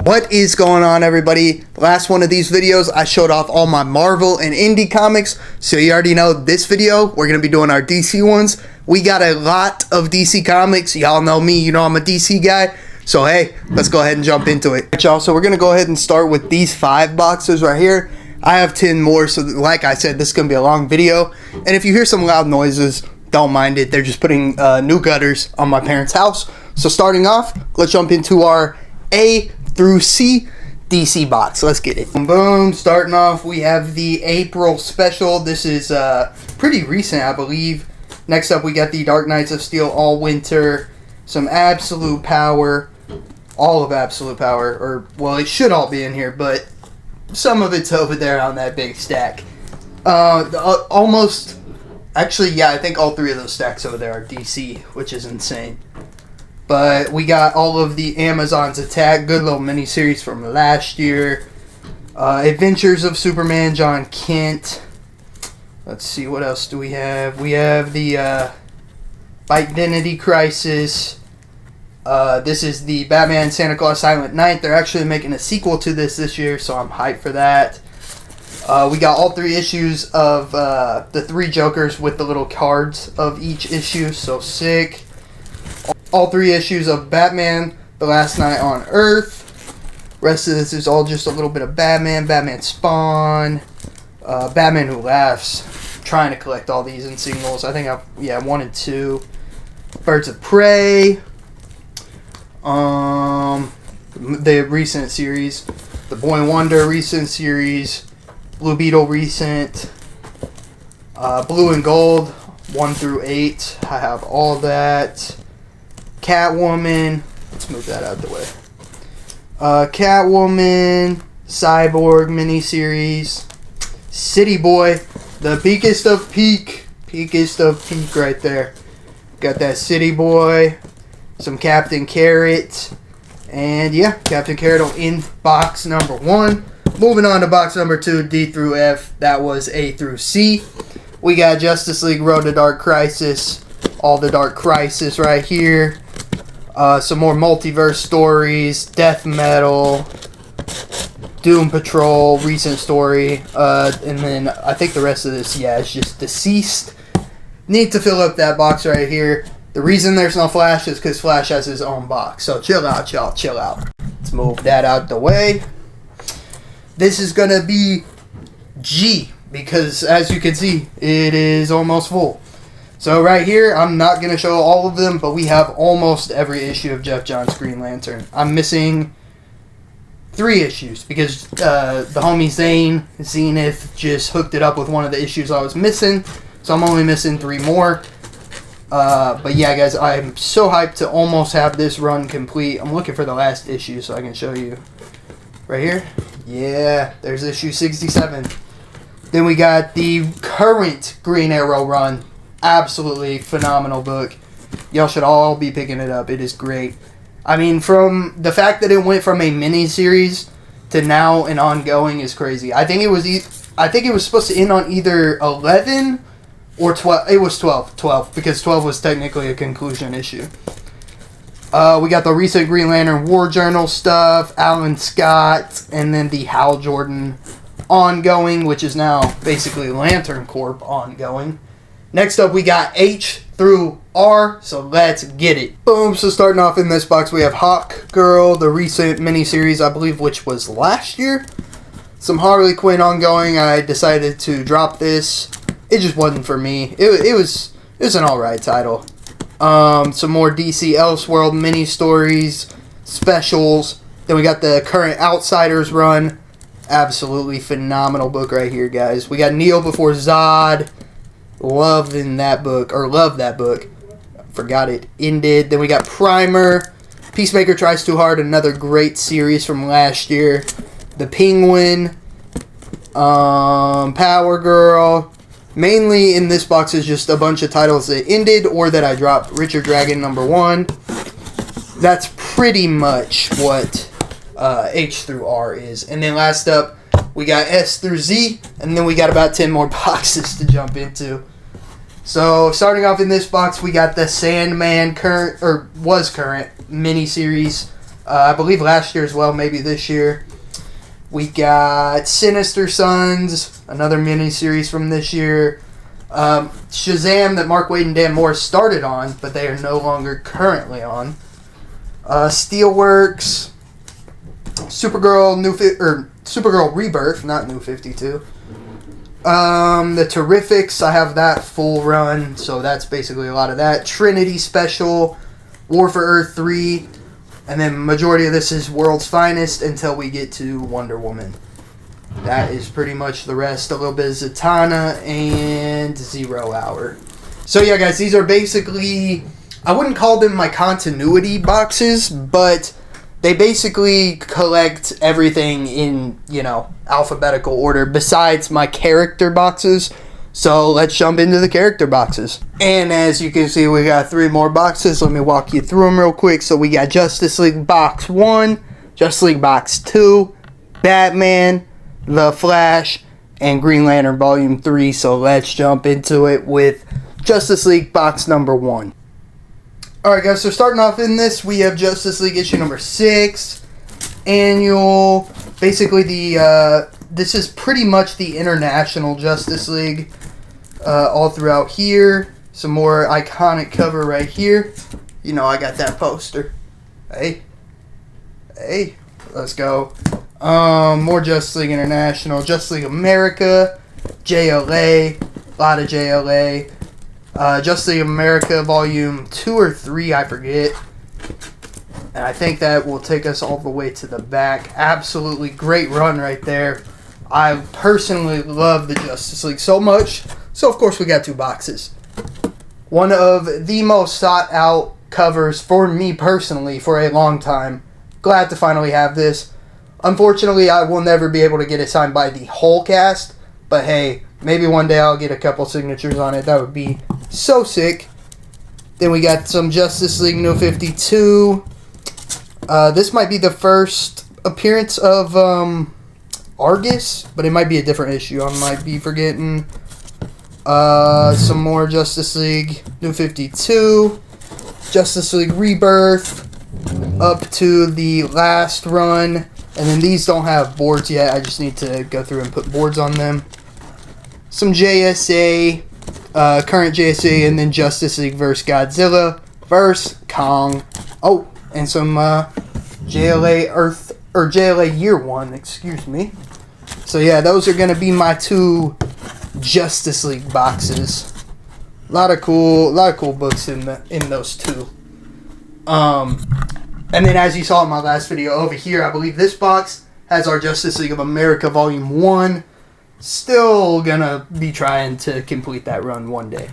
What is going on, everybody? Last one of these videos I showed off all my Marvel and indie comics, so you already know this video we're going to be doing our DC ones. We got a lot of DC comics. Y'all know me, you know I'm a DC guy. So hey, let's go ahead and jump into it. Right, y'all, so we're going to go ahead and start with these 5 boxes right here. I have 10 more, so like I said, this is going to be a long video. And if you hear some loud noises, don't mind it. They're just putting new gutters on my parents' house. So starting off, let's jump into our A through C DC box. Let's get it. Boom, boom. Starting off, we have the April special. This is pretty recent, I believe. Next up, we got the Dark Knights of Steel All Winter. Some Absolute Power. All of Absolute Power. Or, well, it should all be in here, but some of it's over there on that big stack. Almost... Actually, yeah, I think all 3 of those stacks over there are DC, which is insane. But we got all of the Amazon's Attack, good little miniseries from last year. Adventures of Superman, John Kent. Let's see, what else do we have? We have the Identity Crisis. This is the Batman Santa Claus Silent Night. They're actually making a sequel to this year, so I'm hyped for that. We got all 3 issues of the 3 Jokers with the little cards of each issue, so sick. All 3 issues of Batman, The Last Night on Earth. Rest of this is all just a little bit of Batman, Batman Spawn, Batman Who Laughs. I'm trying to collect all these in singles. I think I've, 1 and 2. Birds of Prey. The recent series. The Boy Wonder recent series. Blue Beetle recent. Blue and Gold 1 through 8. I have all that. Catwoman. Let's move that out of the way. Catwoman. Cyborg miniseries. City Boy. The peakest of peak. Peakest of peak right there. Got that City Boy. Some Captain Carrot. And yeah, Captain Carrot in box number 1. Moving on to box number 2, D through F. That was A through C. We got Justice League Road to Dark Crisis. All the Dark Crisis right here. Some more multiverse stories. Death Metal. Doom Patrol. Recent story. And then I think the rest of this, is just Deceased. Need to fill up that box right here. The reason there's no Flash is because Flash has his own box. So chill out, y'all. Chill out. Let's move that out the way. This is going to be G, because as you can see, it is almost full. So right here, I'm not going to show all of them, but we have almost every issue of Jeff Johns' Green Lantern. I'm missing 3 issues, because the homie Zenith, just hooked it up with one of the issues I was missing. So I'm only missing 3 more. But yeah, guys, I'm so hyped to almost have this run complete. I'm looking for the last issue so I can show you. Right here. Yeah, there's issue 67. Then we got the current Green Arrow run. Absolutely phenomenal book. Y'all should all be picking it up. It is great. I mean, from the fact that it went from a mini-series to now an ongoing is crazy. I think it was supposed to end on either 11 or 12. It was 12. 12, because 12 was technically a conclusion issue. We got the recent Green Lantern War Journal stuff, Alan Scott, and then the Hal Jordan ongoing, which is now basically Lantern Corp ongoing. Next up, we got H through R, so let's get it. Boom, so starting off in this box, we have Hawk Girl, the recent miniseries, I believe, which was last year. Some Harley Quinn ongoing. I decided to drop this. It just wasn't for me. It was an alright title. Some more DC Elseworld mini stories, specials. Then we got the current Outsiders run. Absolutely phenomenal book right here, guys. We got Kneel Before Zod. Love that book. Forgot it ended. Then we got Primer. Peacemaker Tries Too Hard. Another great series from last year. The Penguin. Power Girl. Mainly in this box is just a bunch of titles that ended or that I dropped. Richard Dragon number 1. That's pretty much what H through R is. And then last up, we got S through Z. And then we got about 10 more boxes to jump into. So starting off in this box, we got the Sandman current miniseries. I believe last year as well, maybe this year. We got Sinister Sons, another miniseries from this year. Shazam that Mark Waid and Dan Morris started on, but they are no longer currently on. Steelworks, Supergirl, Supergirl Rebirth, not New 52. The Terrifics, I have that full run, so that's basically a lot of that. Trinity Special, War for Earth 3, and then majority of this is World's Finest until we get to Wonder Woman. That is pretty much the rest. A little bit of Zatanna and 0 Hour. So yeah, guys, these are basically, I wouldn't call them my continuity boxes, but they basically collect everything in, alphabetical order besides my character boxes. So let's jump into the character boxes. And as you can see, we got 3 more boxes. Let me walk you through them real quick. So we got Justice League Box 1, Justice League Box 2, Batman, The Flash, and Green Lantern Volume 3. So let's jump into it with Justice League Box number 1. Alright guys, so starting off in this, we have Justice League issue number 6, annual. Basically this is pretty much the International Justice League all throughout here. Some more iconic cover right here. I got that poster. Hey, let's go. More Justice League International, Justice League America, JLA, a lot of JLA. Justice League America Volume 2 or 3, I forget. And I think that will take us all the way to the back. Absolutely great run right there. I personally love the Justice League so much. So, of course, we got 2 boxes. One of the most sought out covers for me personally for a long time. Glad to finally have this. Unfortunately, I will never be able to get it signed by the whole cast. But hey, maybe one day I'll get a couple signatures on it. That would be so sick. Then we got some Justice League New 52. This might be the first appearance of Argus, but it might be a different issue. I might be forgetting. Some more Justice League New 52. Justice League Rebirth. Up to the last run. And then these don't have boards yet. I just need to go through and put boards on them. Some JSA. Current JSA, and then Justice League vs. Godzilla vs. Kong. Oh, and some JLA Earth, or JLA Year 1, excuse me. So yeah, those are going to be my 2 Justice League boxes. A lot of cool books in those 2. And then as you saw in my last video over here, I believe this box has our Justice League of America Volume 1. Still gonna be trying to complete that run one day.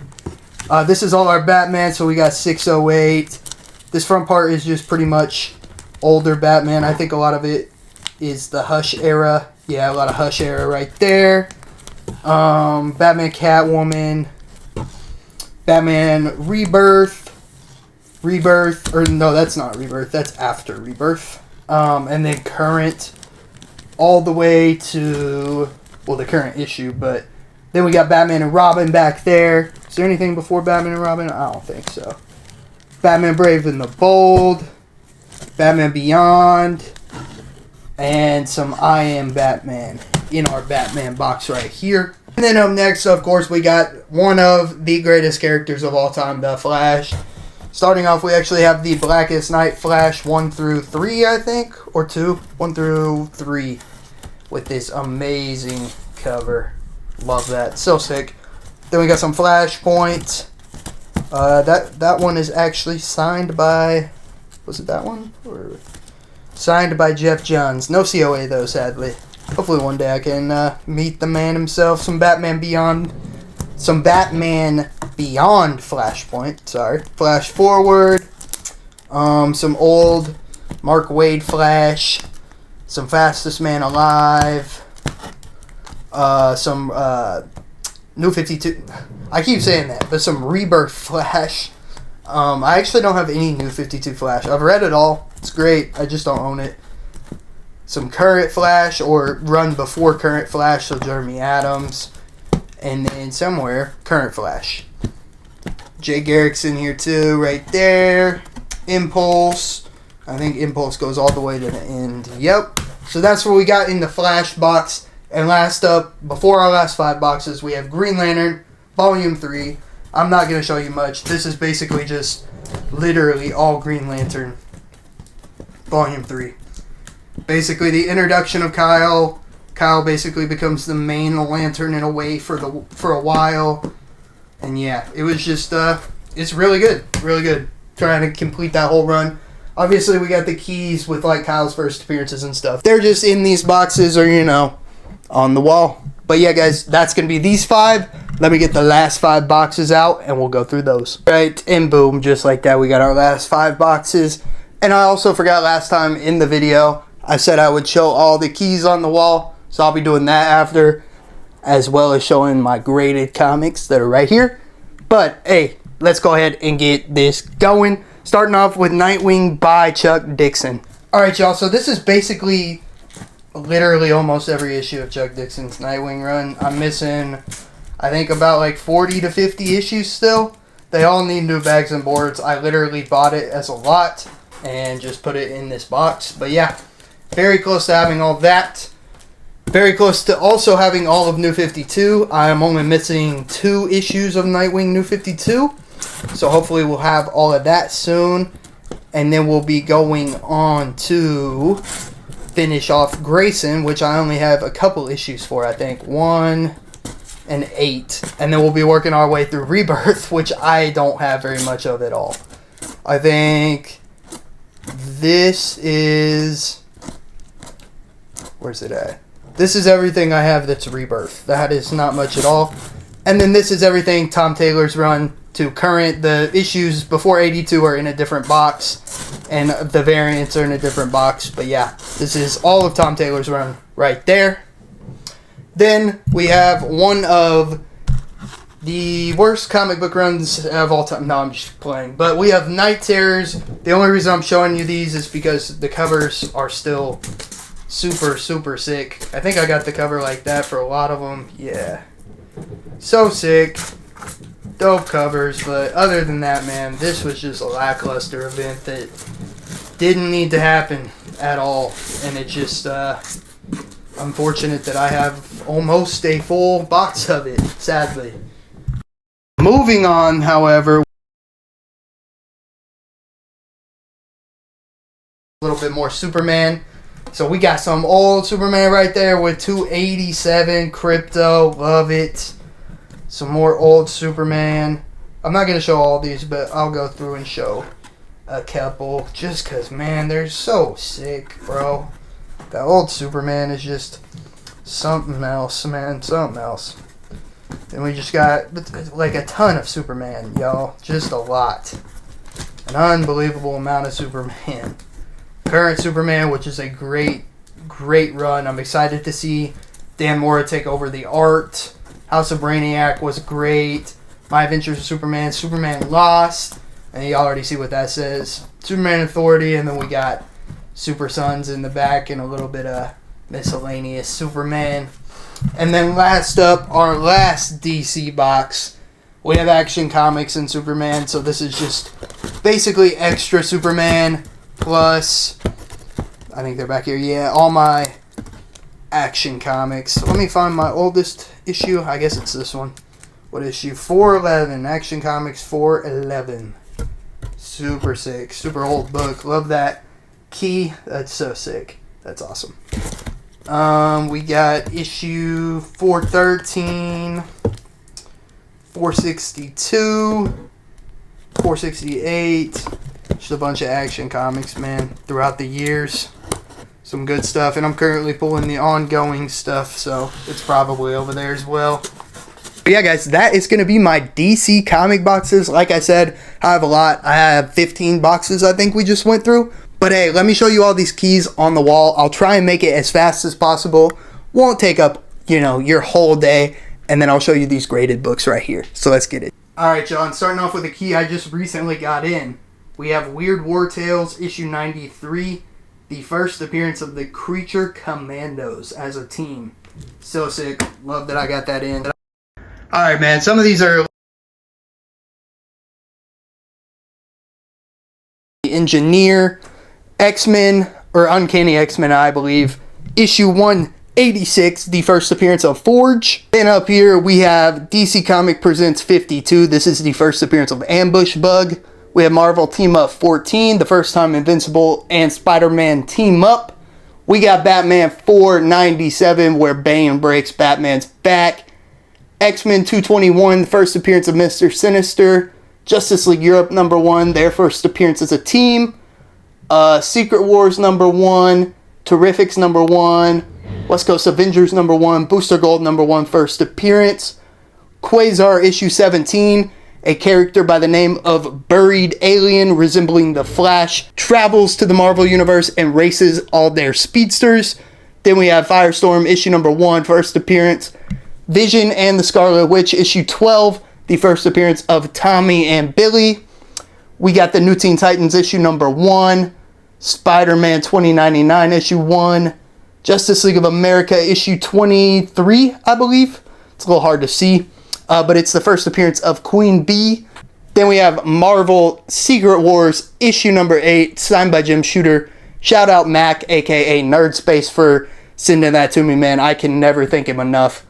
This is all our Batman, so we got 608. This front part is just pretty much older Batman. I think a lot of it is the Hush era. Yeah, a lot of Hush era right there. Batman Catwoman. Batman Rebirth. Or no, that's not Rebirth. That's after Rebirth. And then current all the way to... well, the current issue, but then we got Batman and Robin back there. Is there anything before Batman and Robin? I don't think so. Batman Brave and the Bold, Batman Beyond, and some I Am Batman in our Batman box right here. And then up next, of course, we got one of the greatest characters of all time, The Flash. Starting off, we actually have the Blackest Night Flash 1 through 3, I think, or 2, 1 through 3. With this amazing cover. Love that. So sick. Then we got some Flashpoint. That one is actually signed by... was it that one? Or signed by Jeff Johns. No COA though, sadly. Hopefully one day I can meet the man himself. Some Batman Beyond. Some Batman Beyond Flashpoint. Sorry. Flash Forward. Some old Mark Waid Flash. Some Fastest Man Alive. Some New 52. I keep saying that, but some Rebirth Flash. I actually don't have any New 52 Flash. I've read it all. It's great. I just don't own it. Some Current Flash, or run before Current Flash, so Jeremy Adams. And then somewhere, Current Flash. Jay Garrick's in here too, right there. Impulse. I think Impulse goes all the way to the end. Yep. So that's what we got in the Flash box. And last up, before our last 5 boxes, we have Green Lantern, Volume 3. I'm not going to show you much. This is basically just literally all Green Lantern, Volume 3. Basically, the introduction of Kyle. Kyle basically becomes the main Lantern in a way for a while. And yeah, it was just, it's really good. Really good. Trying to complete that whole run. Obviously, we got the keys with, like, Kyle's first appearances and stuff. They're just in these boxes or, you know, on the wall. But yeah, guys, that's going to be these 5. Let me get the last 5 boxes out, and we'll go through those. Right, and boom, just like that, we got our last 5 boxes. And I also forgot last time in the video, I said I would show all the keys on the wall. So I'll be doing that after, as well as showing my graded comics that are right here. But, hey, let's go ahead and get this going. Starting off with Nightwing by Chuck Dixon. Alright, y'all, so this is basically literally almost every issue of Chuck Dixon's Nightwing run. I'm missing, I think, about like 40 to 50 issues still. They all need new bags and boards. I literally bought it as a lot and just put it in this box. But yeah, very close to having all that. Very close to also having all of New 52. I am only missing 2 issues of Nightwing New 52. So hopefully we'll have all of that soon. And then we'll be going on to finish off Grayson, which I only have a couple issues for, I think. 1 and 8. And then we'll be working our way through Rebirth, which I don't have very much of at all. I think this is... Where's it at? This is everything I have that's Rebirth. That is not much at all. And then this is everything Tom Taylor's run to current. The issues before 82 are in a different box, and the variants are in a different box. But yeah, this is all of Tom Taylor's run right there. Then we have one of the worst comic book runs of all time. No, I'm just playing. But we have Night Terrors. The only reason I'm showing you these is because the covers are still super, super sick. I think I got the cover like that for a lot of them. Yeah. So sick. Dope covers. But other than that, man, this was just a lackluster event that didn't need to happen at all. And it's just unfortunate that I have almost a full box of it, sadly. Moving on, however, a little bit more Superman. So we got some old Superman right there with 287 Crypto. Love it. Some more old Superman. I'm not going to show all these, but I'll go through and show a couple. Just because, man, they're so sick, bro. That old Superman is just something else, man. Something else. Then we just got like a ton of Superman, y'all. Just a lot. An unbelievable amount of Superman. Current Superman, which is a great, great run. I'm excited to see Dan Mora take over the art. House of Brainiac was great. My Adventures of Superman. Superman Lost. And you already see what that says. Superman Authority. And then we got Super Sons in the back and a little bit of miscellaneous Superman. And then last up, our last DC box. We have Action Comics and Superman. So this is just basically extra Superman. Plus, I think they're back here. Yeah, all my Action Comics. Let me find my oldest issue. I guess it's this one. What issue? 411. Action Comics 411. Super sick. Super old book. Love that key. That's so sick. That's awesome. We got issue 413, 462, 468. Just a bunch of Action Comics, man, throughout the years. Some good stuff, and I'm currently pulling the ongoing stuff, so it's probably over there as well. But yeah, guys, that is going to be my DC comic boxes. Like I said, I have a lot. I have 15 boxes I think we just went through. But hey, let me show you all these keys on the wall. I'll try and make it as fast as possible. Won't take up, you know, your whole day. And then I'll show you these graded books right here. So let's get it. Alright, John, starting off with a key I just recently got in. We have Weird War Tales, issue 93. The first appearance of the Creature Commandos as a team. So sick. Love that I got that in. Alright, man. Some of these are Engineer. X-Men, or Uncanny X-Men, I believe, issue 186, the first appearance of Forge. Then up here we have DC Comic Presents 52. This is the first appearance of Ambush Bug. We have Marvel Team Up 14, the first time Invincible and Spider-Man team up. We got Batman 497, where Bane breaks Batman's back. X-Men 221, the first appearance of Mr. Sinister. Justice League Europe #1, their first appearance as a team. Secret Wars #1, Terrifics #1, West Coast Avengers #1, Booster Gold #1, first appearance. Quasar issue 17, a character by the name of Buried Alien resembling the Flash travels to the Marvel Universe and races all their speedsters. Then we have Firestorm issue #1, first appearance. Vision and the Scarlet Witch issue 12, the first appearance of Tommy and Billy. We got the New Teen Titans issue #1, Spider-Man 2099 issue 1, Justice League of America issue 23, I believe. It's a little hard to see, but it's the first appearance of Queen Bee. Then we have Marvel Secret Wars issue #8, signed by Jim Shooter. Shout out Mac, aka Nerdspace, for sending that to me, man. I can never thank him enough.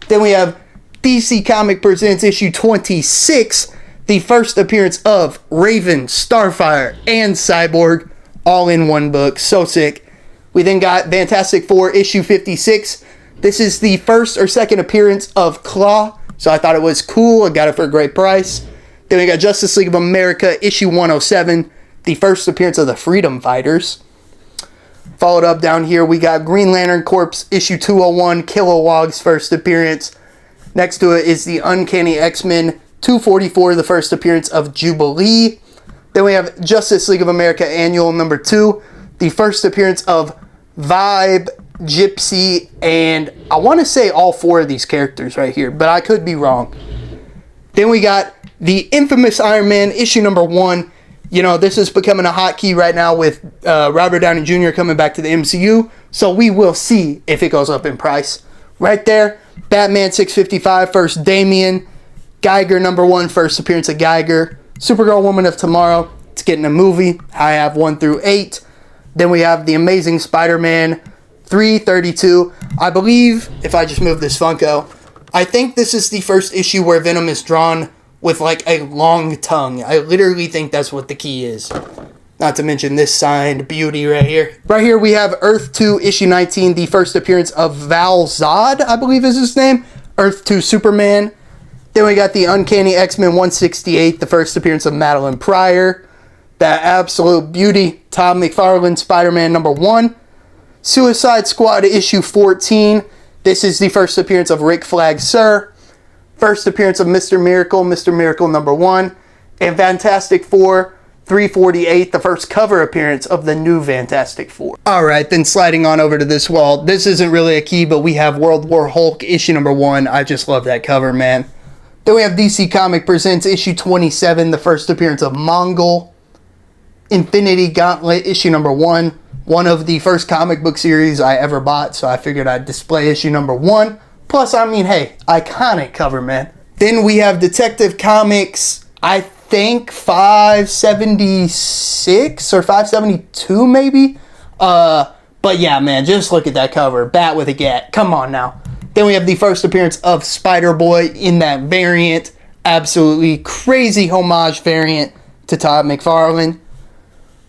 Then we have DC Comic Presents issue 26, the first appearance of Raven, Starfire, and Cyborg, all in one book. So sick. We then got Fantastic Four issue 56. This is the first or second appearance of Claw, so I thought it was cool. I got it for a great price. Then we got Justice League of America issue 107, the first appearance of the Freedom Fighters. Followed up down here, we got Green Lantern Corps issue 201, Kilowog's first appearance. Next to it is the Uncanny X-Men 244, the first appearance of Jubilee. Then we have Justice League of America Annual #2, the first appearance of Vibe, Gypsy, and I want to say all four of these characters right here, but I could be wrong. Then we got the infamous Iron Man issue #1. You know, this is becoming a hotkey right now with Robert Downey Jr. coming back to the MCU, so we will see if it goes up in price. Right there, Batman 655, first Damian. Geiger #1, first appearance of Geiger. Supergirl Woman of Tomorrow, it's getting a movie. I have 1 through 8. Then we have The Amazing Spider-Man 332. I believe, if I just move this Funko, I think this is the first issue where Venom is drawn with like a long tongue. I literally think that's what the key is. Not to mention this signed beauty right here. Right here we have Earth 2 issue 19, the first appearance of Val Zod, I believe is his name. Earth 2 Superman. Then we got the Uncanny X-Men 168, the first appearance of Madeline Pryor. That absolute beauty, Todd McFarlane Spider-Man #1. Suicide Squad issue 14. This is the first appearance of Rick Flag Sir. First appearance of Mr. Miracle #1. And Fantastic Four 348, the first cover appearance of the new Fantastic Four. Alright, then sliding on over to this wall. This isn't really a key, but we have World War Hulk issue #1. I just love that cover, man. Then we have DC Comic Presents issue 27, the first appearance of Mongol. Infinity Gauntlet issue #1. One of the first comic book series I ever bought, so I figured I'd display issue #1. Plus, I mean, hey, iconic cover, man. Then we have Detective Comics, I think 576 or 572 maybe. But yeah, man, just look at that cover. Bat with a gat. Come on now. Then we have the first appearance of Spider-Boy in that variant. Absolutely crazy homage variant to Todd McFarlane.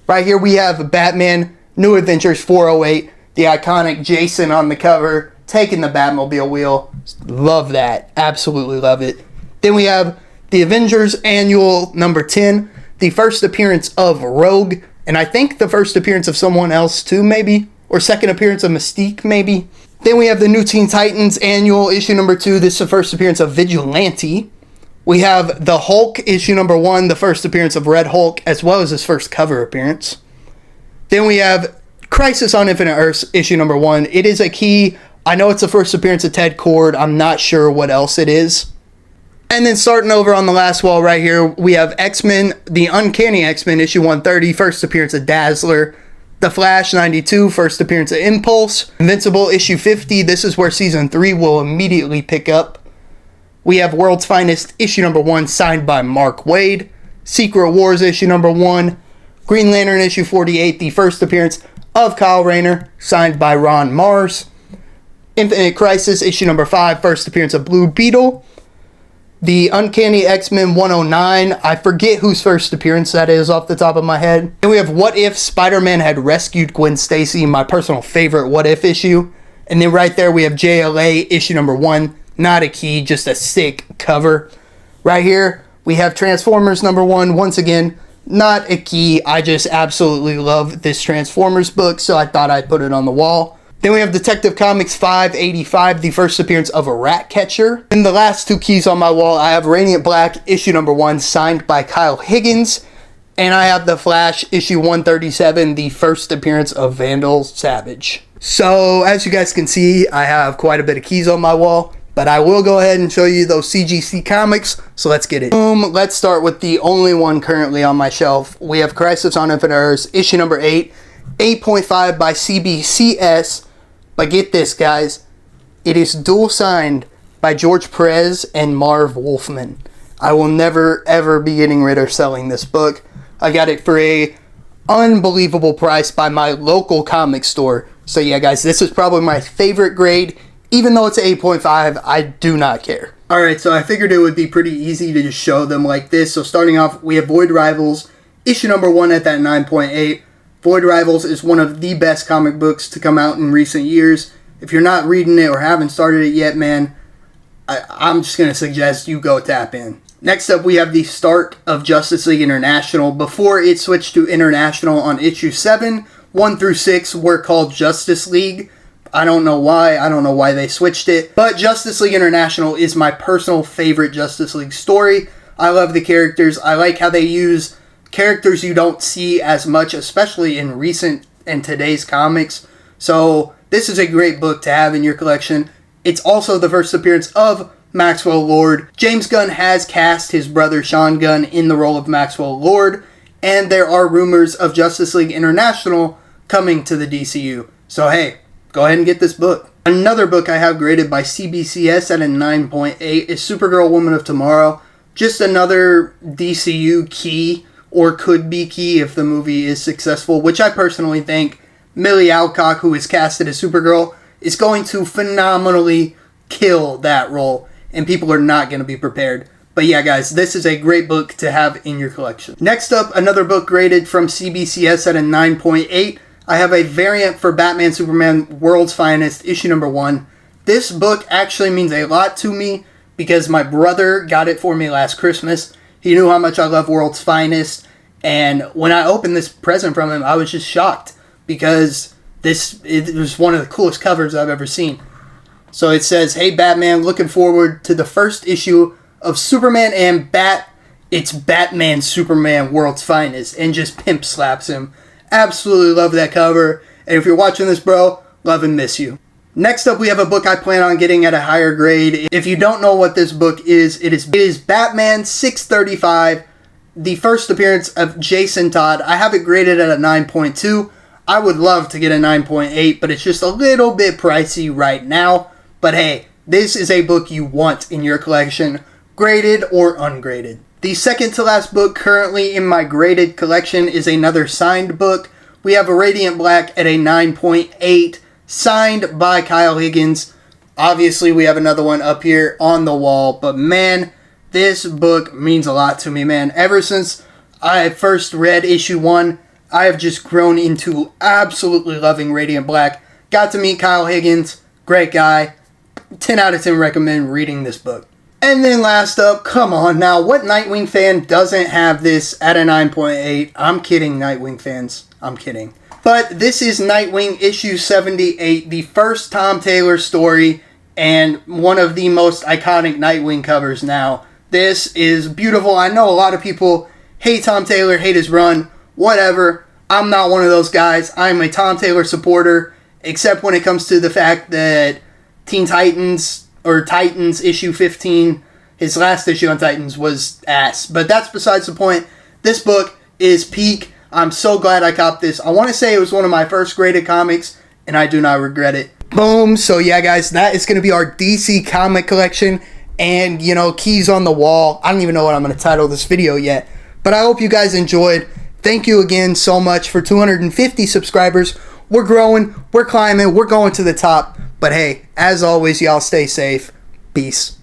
Right here we have Batman New Adventures 408. The iconic Jason on the cover, taking the Batmobile wheel. Love that. Absolutely love it. Then we have the Avengers Annual #10. The first appearance of Rogue. And I think the first appearance of someone else too, maybe. Or second appearance of Mystique, maybe. Then we have the New Teen Titans Annual issue #2. This is the first appearance of Vigilante. We have the Hulk issue #1. The first appearance of Red Hulk, as well as his first cover appearance. Then we have Crisis on Infinite Earths issue #1. It is a key. I know it's the first appearance of Ted Kord. I'm not sure what else it is. And then starting over on the last wall right here, we have X-Men, the Uncanny X-Men issue 130, first appearance of Dazzler. The Flash 92, first appearance of Impulse. Invincible issue 50, this is where season 3 will immediately pick up. We have World's Finest issue #1, signed by Mark Waid. Secret Wars issue #1. Green Lantern issue 48, the first appearance of Kyle Rayner, signed by Ron Mars. Infinite Crisis issue number 5, first appearance of Blue Beetle. The Uncanny X-Men 109, I forget whose first appearance that is off the top of my head. And we have What If Spider-Man Had Rescued Gwen Stacy, my personal favorite What If issue. And then right there we have JLA issue number 1, not a key, just a sick cover. Right here we have Transformers number 1, once again, not a key, I just absolutely love this Transformers book, so I thought I'd put it on the wall. Then we have Detective Comics 585, the first appearance of a Ratcatcher. And the last 2 keys on my wall, I have Radiant Black, issue number 1, signed by Kyle Higgins. And I have The Flash, issue 137, the first appearance of Vandal Savage. So, as you guys can see, I have quite a bit of keys on my wall. But I will go ahead and show you those CGC comics, so let's get it. Boom, let's start with the only one currently on my shelf. We have Crisis on Infinite Earths, issue number 8, 8.5 by CBCS. But get this, guys, it is dual signed by George Perez and Marv Wolfman. I will never ever be getting rid or selling this book. I got it for a unbelievable price by my local comic store. So yeah, guys, this is probably my favorite grade. Even though it's 8.5, I do not care. Alright, so I figured it would be pretty easy to just show them like this. So starting off, we have Void Rivals, issue number 1 at that 9.8. Void Rivals is one of the best comic books to come out in recent years. If you're not reading it or haven't started it yet, man, I'm just going to suggest you go tap in. Next up, we have the start of Justice League International. Before it switched to International on issue 7, 1 through 6 were called Justice League. I don't know why. I don't know why they switched it. But Justice League International is my personal favorite Justice League story. I love the characters. I like how they use characters you don't see as much, especially in recent and today's comics. So this is a great book to have in your collection. It's also the first appearance of Maxwell Lord. James Gunn has cast his brother Sean Gunn in the role of Maxwell Lord, and there are rumors of Justice League International coming to the DCU. So hey, go ahead and get this book. Another book I have graded by CBCS at a 9.8 is Supergirl Woman of Tomorrow. Just another DCU key, or could be key if the movie is successful, which I personally think Millie Alcock, who is casted as Supergirl, is going to phenomenally kill that role, and people are not going to be prepared. But yeah, guys, this is a great book to have in your collection. Next up, another book graded from CBCS at a 9.8. I have a variant for Batman Superman World's Finest, issue number 1. This book actually means a lot to me because my brother got it for me last Christmas. He knew how much I love World's Finest, and when I opened this present from him, I was just shocked because it was one of the coolest covers I've ever seen. So it says, "Hey Batman, looking forward to the first issue of Superman and it's Batman Superman World's Finest," and just pimp slaps him. Absolutely love that cover, and if you're watching this, bro, love and miss you. Next up, we have a book I plan on getting at a higher grade. If you don't know what this book is, it is Batman 635, the first appearance of Jason Todd. I have it graded at a 9.2. I would love to get a 9.8, but it's just a little bit pricey right now. But hey, this is a book you want in your collection, graded or ungraded. The second to last book currently in my graded collection is another signed book. We have a Radiant Black at a 9.8, signed by Kyle Higgins. Obviously, we have another one up here on the wall, but man, this book means a lot to me, man. Ever since I first read issue 1, I have just grown into absolutely loving Radiant Black. Got to meet Kyle Higgins, great guy. 10 out of 10 recommend reading this book. And then last up, come on now, what Nightwing fan doesn't have this at a 9.8? I'm kidding, Nightwing fans. I'm kidding. But this is Nightwing issue 78, the first Tom Taylor story, and one of the most iconic Nightwing covers now. This is beautiful. I know a lot of people hate Tom Taylor, hate his run, whatever. I'm not one of those guys. I'm a Tom Taylor supporter, except when it comes to the fact that Teen Titans, or Titans issue 15, his last issue on Titans was ass. But that's besides the point. This book is peak. I'm so glad I copped this. I want to say it was one of my first graded comics, and I do not regret it. Boom. So yeah, guys, that is going to be our DC comic collection. And, you know, keys on the wall. I don't even know what I'm going to title this video yet. But I hope you guys enjoyed. Thank you again so much for 250 subscribers. We're growing, we're climbing, we're going to the top. But hey, as always, y'all stay safe. Peace.